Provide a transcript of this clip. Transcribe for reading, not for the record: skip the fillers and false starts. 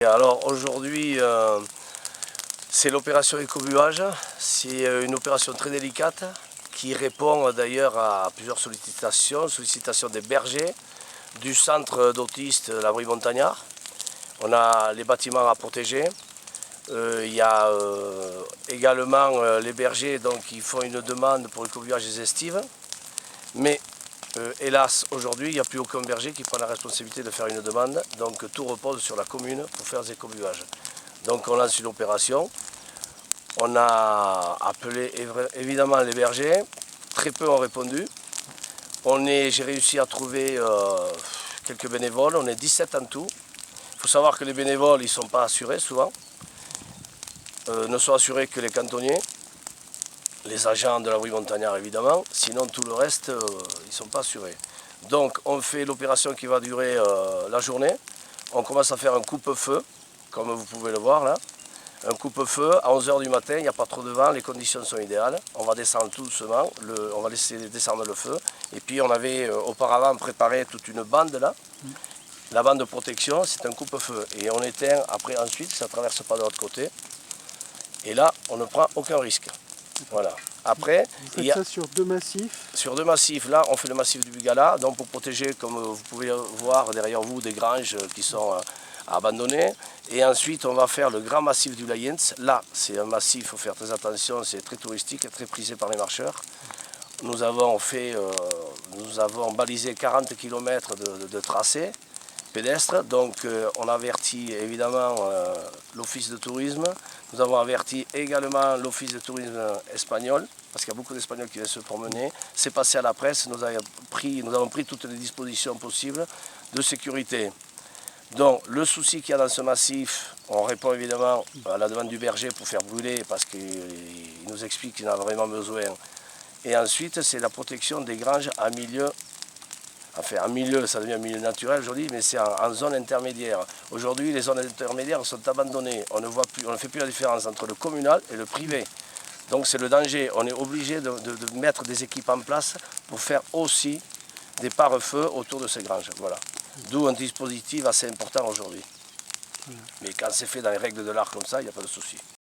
Alors aujourd'hui, c'est l'opération écobuage. C'est une opération très délicate qui répond d'ailleurs à plusieurs sollicitations des bergers, du centre d'autistes l'abri montagnard. On a les bâtiments à protéger. Il y a également les bergers qui font une demande pour l'écobuage des estives. Mais hélas, aujourd'hui, il n'y a plus aucun berger qui prend la responsabilité de faire une demande. Donc tout repose sur la commune pour faire des écobuages. Donc on lance une opération. On a appelé évidemment les bergers. Très peu ont répondu. J'ai réussi à trouver quelques bénévoles. On est 17 en tout. Il faut savoir que les bénévoles, ils ne sont pas assurés souvent. Ne sont assurés que les cantonniers. Les agents de l'abri montagnard évidemment, sinon tout le reste, ils ne sont pas assurés. Donc on fait l'opération qui va durer la journée. On commence à faire un coupe-feu, comme vous pouvez le voir là. Un coupe-feu à 11 h du matin, il n'y a pas trop de vent, les conditions sont idéales. On va descendre tout doucement, on va laisser descendre le feu. Et puis on avait auparavant préparé toute une bande là. La bande de protection, c'est un coupe-feu. Et on éteint après ensuite, ça ne traverse pas de l'autre côté. Et là, on ne prend aucun risque. Voilà. Après, vous faites ça sur deux massifs? Sur deux massifs, là on fait le massif du Bugala, donc pour protéger, comme vous pouvez voir derrière vous, des granges qui sont abandonnées. Et ensuite on va faire le grand massif du Layens. Là c'est un massif, il faut faire très attention, c'est très touristique et très prisé par les marcheurs. Nous avons balisé 40 km de tracé pédestre, donc on avertit évidemment l'office de tourisme. Nous avons averti également l'office de tourisme espagnol, parce qu'il y a beaucoup d'Espagnols qui viennent se promener. C'est passé à la presse, nous avons pris toutes les dispositions possibles de sécurité. Donc le souci qu'il y a dans ce massif, on répond évidemment à la demande du berger pour faire brûler, parce qu'il nous explique qu'il en a vraiment besoin. Et ensuite c'est la protection des granges en milieu. Enfin, en milieu, ça devient un milieu naturel aujourd'hui, mais c'est en zone intermédiaire. Aujourd'hui, les zones intermédiaires sont abandonnées. On ne fait plus la différence entre le communal et le privé. Donc c'est le danger. On est obligé de mettre des équipes en place pour faire aussi des pare-feux autour de ces granges. Voilà. D'où un dispositif assez important aujourd'hui. Mais quand c'est fait dans les règles de l'art comme ça, il n'y a pas de souci.